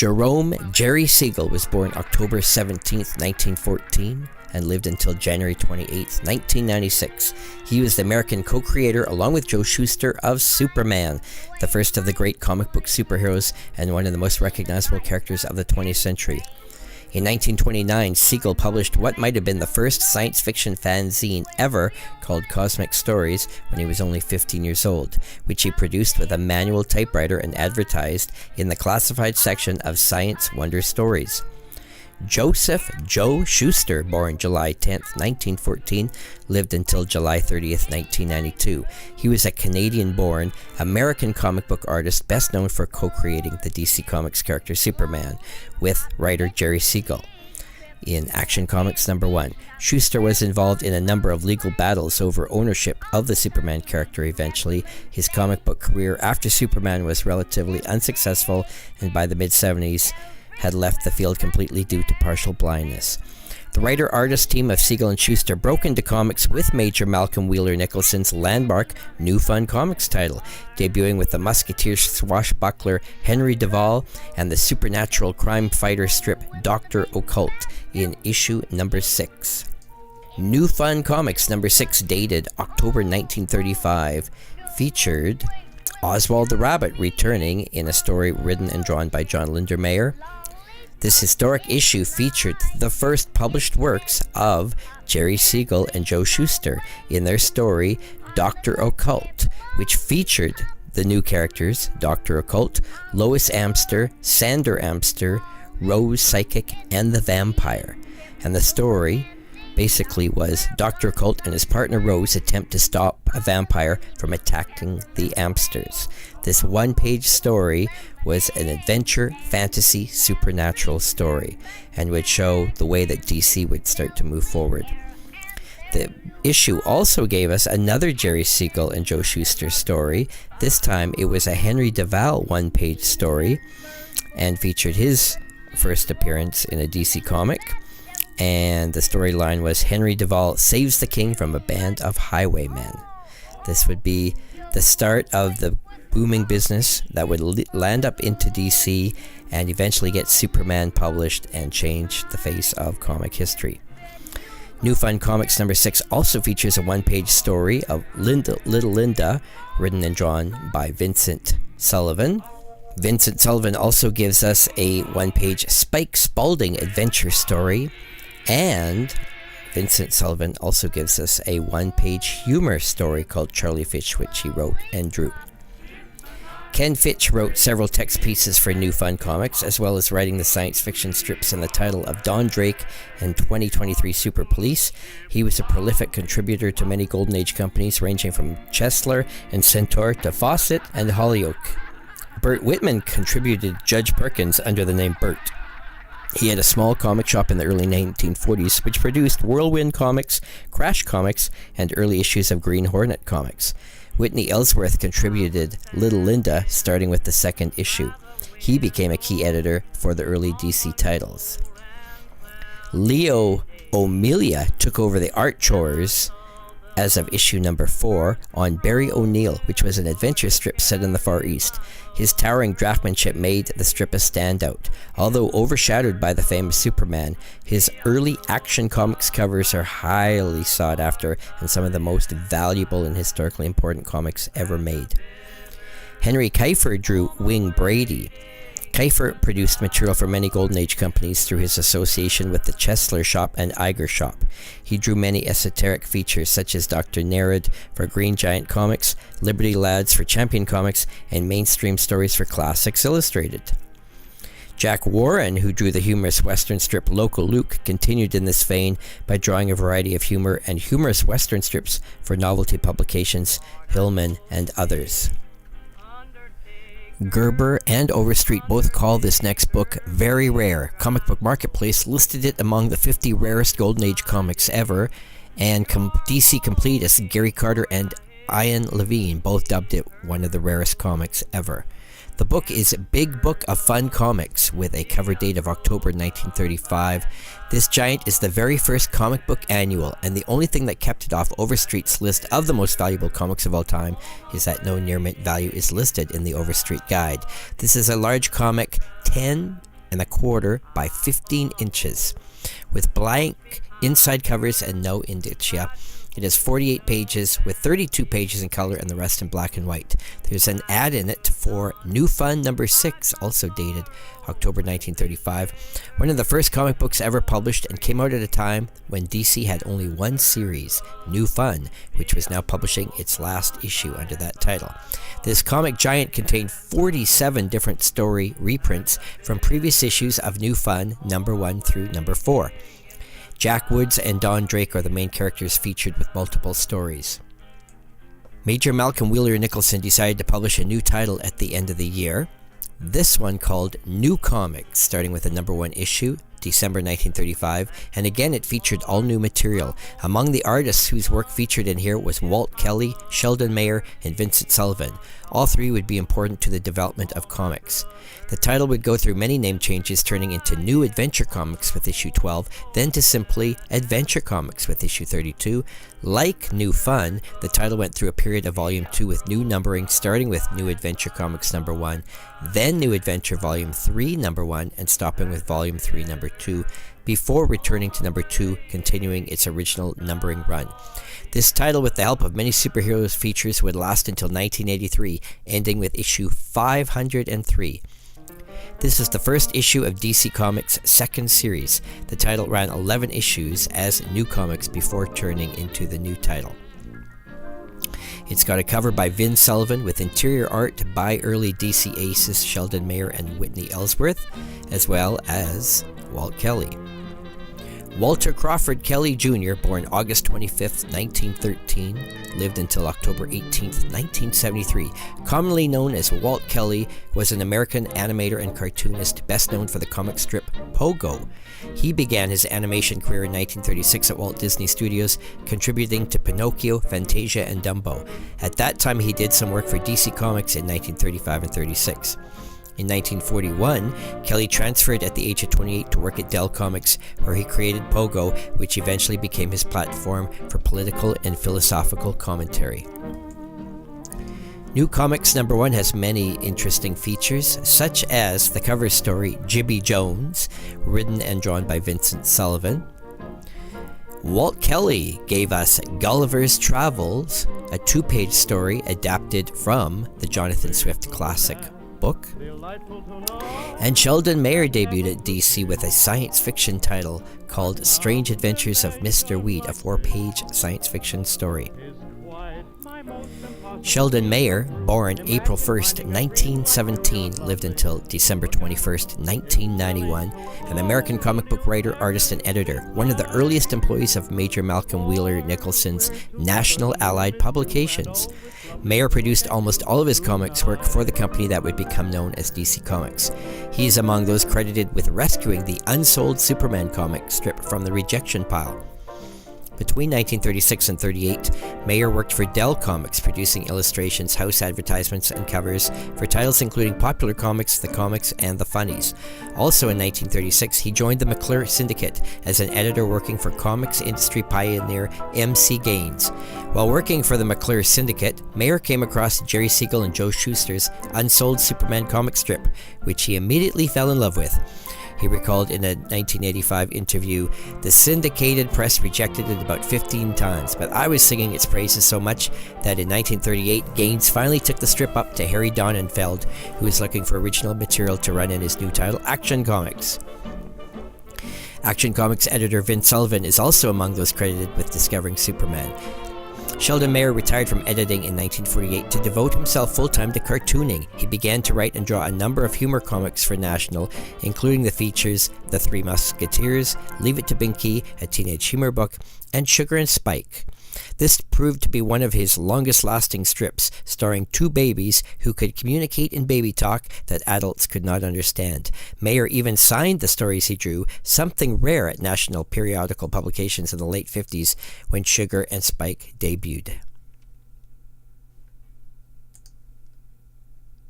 Jerome Jerry Siegel was born October 17th, 1914, and lived until January 28th, 1996. He was the American co-creator, along with Joe Shuster, of Superman, the first of the great comic book superheroes and one of the most recognizable characters of the 20th century. In 1929, Siegel published what might have been the first science fiction fanzine ever, called Cosmic Stories, when he was only 15 years old, which he produced with a manual typewriter and advertised in the classified section of Science Wonder Stories. Joseph Joe Shuster, born July 10th, 1914, lived until July 30th, 1992. He was a Canadian-born, American comic book artist best known for co-creating the DC Comics character Superman with writer Jerry Siegel. In Action Comics #1, Shuster was involved in a number of legal battles over ownership of the Superman character. Eventually, his comic book career after Superman was relatively unsuccessful, and by the mid-70s, had left the field completely due to partial blindness. The writer-artist team of Siegel and Shuster broke into comics with Major Malcolm Wheeler Nicholson's landmark New Fun Comics title, debuting with the musketeer swashbuckler Henry Duval and the supernatural crime fighter strip Dr. Occult in issue number 6. New Fun Comics number 6, dated October 1935, featured Oswald the Rabbit returning in a story written and drawn by John Lindermeyer. This historic issue featured the first published works of Jerry Siegel and Joe Shuster in their story Dr. Occult, which featured the new characters Dr. Occult, Lois Amster, Sander Amster, Rose Psychic, and the Vampire. And the story basically was Dr. Occult and his partner Rose attempt to stop a vampire from attacking the Amsters. This one-page story was an adventure, fantasy, supernatural story, and would show the way that DC would start to move forward. The issue also gave us another Jerry Siegel and Joe Shuster story. This time it was a Henry Duval one-page story, and featured his first appearance in a DC comic. And the storyline was Henry Duval saves the king from a band of highwaymen. This would be the start of the booming business that would land up into DC and eventually get Superman published and change the face of comic history. New Fun Comics number 6 also features a one-page story of Little Linda, written and drawn by Vincent Sullivan. Vincent Sullivan also gives us a one-page Spike Spaulding adventure story, and Vincent Sullivan also gives us a one-page humor story called Charlie Fitch, which he wrote and drew. Ken Fitch wrote several text pieces for New Fun Comics, as well as writing the science fiction strips in the title of Don Drake and 2023 Super Police. He was a prolific contributor to many Golden Age companies, ranging from Chesler and Centaur to Fawcett and Hollyoak. Burt Whitman contributed Judge Perkins under the name Burt. He had a small comic shop in the early 1940s, which produced Whirlwind Comics, Crash Comics, and early issues of Green Hornet Comics. Whitney Ellsworth contributed Little Linda, starting with the second issue. He became a key editor for the early DC titles. Leo O'Melia took over the art chores as of issue number 4 on Barry O'Neill, which was an adventure strip set in the Far East. His towering draftsmanship made the strip a standout. Although overshadowed by the famous Superman, his early Action Comics covers are highly sought after and some of the most valuable and historically important comics ever made. Henry Kiefer drew Wing Brady. Kiefer produced material for many Golden Age companies through his association with the Chesler Shop and Iger Shop. He drew many esoteric features such as Dr. Nereid for Green Giant Comics, Liberty Lads for Champion Comics, and mainstream stories for Classics Illustrated. Jack Warren, who drew the humorous Western strip Loco Luke, continued in this vein by drawing a variety of humor and humorous Western strips for novelty publications, Hillman, and others. Gerber and Overstreet both call this next book very rare. Comic Book Marketplace listed it among the 50 rarest Golden Age comics ever, and DC completists Gary Carter and Ian Levine both dubbed it one of the rarest comics ever. The book is Big Book of Fun Comics with a cover date of October 1935. This giant is the very first comic book annual, and the only thing that kept it off Overstreet's list of the most valuable comics of all time is that no near mint value is listed in the Overstreet Guide. This is a large comic, 10 8.25 by 15 inches, with blank inside covers and no indicia. It has 48 pages with 32 pages in color and the rest in black and white. There's an ad in it for New Fun number 6, also dated October 1935, one of the first comic books ever published, and came out at a time when DC had only one series, New Fun, which was now publishing its last issue under that title. This comic giant contained 47 different story reprints from previous issues of New Fun number 1 through number 4. Jack Woods and Don Drake are the main characters featured with multiple stories. Major Malcolm Wheeler Nicholson decided to publish a new title at the end of the year. This one called New Comics, starting with a number 1 issue, December 1935, and again it featured all new material. Among the artists whose work featured in here was Walt Kelly, Sheldon Mayer, and Vincent Sullivan. All three would be important to the development of comics. The title would go through many name changes, turning into New Adventure Comics with issue 12, then to simply Adventure Comics with issue 32. Like New Fun, the title went through a period of volume 2 with new numbering, starting with New Adventure Comics number 1, then New Adventure volume 3 number 1, and stopping with volume 3 number 2, before returning to number 2, continuing its original numbering run. This title, with the help of many superheroes features, would last until 1983, ending with issue 503. This is the first issue of DC Comics' second series. The title ran 11 issues as New Comics before turning into the new title. It's got a cover by Vin Sullivan with interior art by early DC aces Sheldon Mayer and Whitney Ellsworth, as well as Walt Kelly. Walter Crawford Kelly Jr., born August 25, 1913, lived until October 18, 1973. Commonly known as Walt Kelly, was an American animator and cartoonist best known for the comic strip Pogo. He began his animation career in 1936 at Walt Disney Studios, contributing to Pinocchio, Fantasia, and Dumbo. At that time, he did some work for DC Comics in 1935 and 36. In 1941, Kelly transferred at the age of 28 to work at Dell Comics, where he created Pogo, which eventually became his platform for political and philosophical commentary. New Comics number 1 has many interesting features, such as the cover story Jibby Jones, written and drawn by Vincent Sullivan. Walt Kelly gave us Gulliver's Travels, a 2-page story adapted from the Jonathan Swift classic book. And Sheldon Mayer debuted at DC with a science fiction title called Strange Adventures of Mr. Weed, a 4-page science fiction story. Sheldon Mayer, born April 1st, 1917, lived until December 21st, 1991, an American comic book writer, artist, and editor, one of the earliest employees of Major Malcolm Wheeler Nicholson's National Allied Publications. Mayer produced almost all of his comics work for the company that would become known as DC Comics. He is among those credited with rescuing the unsold Superman comic strip from the rejection pile. Between 1936 and 38, Mayer worked for Dell Comics, producing illustrations, house advertisements, and covers for titles including Popular Comics, The Comics, and The Funnies. Also in 1936, he joined the McClure Syndicate as an editor working for comics industry pioneer MC Gaines. While working for the McClure Syndicate, Mayer came across Jerry Siegel and Joe Shuster's unsold Superman comic strip, which he immediately fell in love with. He recalled in a 1985 interview, "The syndicated press rejected it about 15 times, but I was singing its praises so much that in 1938, Gaines finally took the strip up to Harry Donenfeld, who was looking for original material to run in his new title, Action Comics." Action Comics editor Vince Sullivan is also among those credited with discovering Superman. Sheldon Mayer retired from editing in 1948 to devote himself full-time to cartooning. He began to write and draw a number of humor comics for National, including the features The Three Musketeers, Leave It to Binky, a teenage humor book, and Sugar and Spike. This proved to be one of his longest-lasting strips, starring two babies who could communicate in baby talk that adults could not understand. Mayer even signed the stories he drew, something rare at national periodical publications in the late 50s when Sugar and Spike debuted.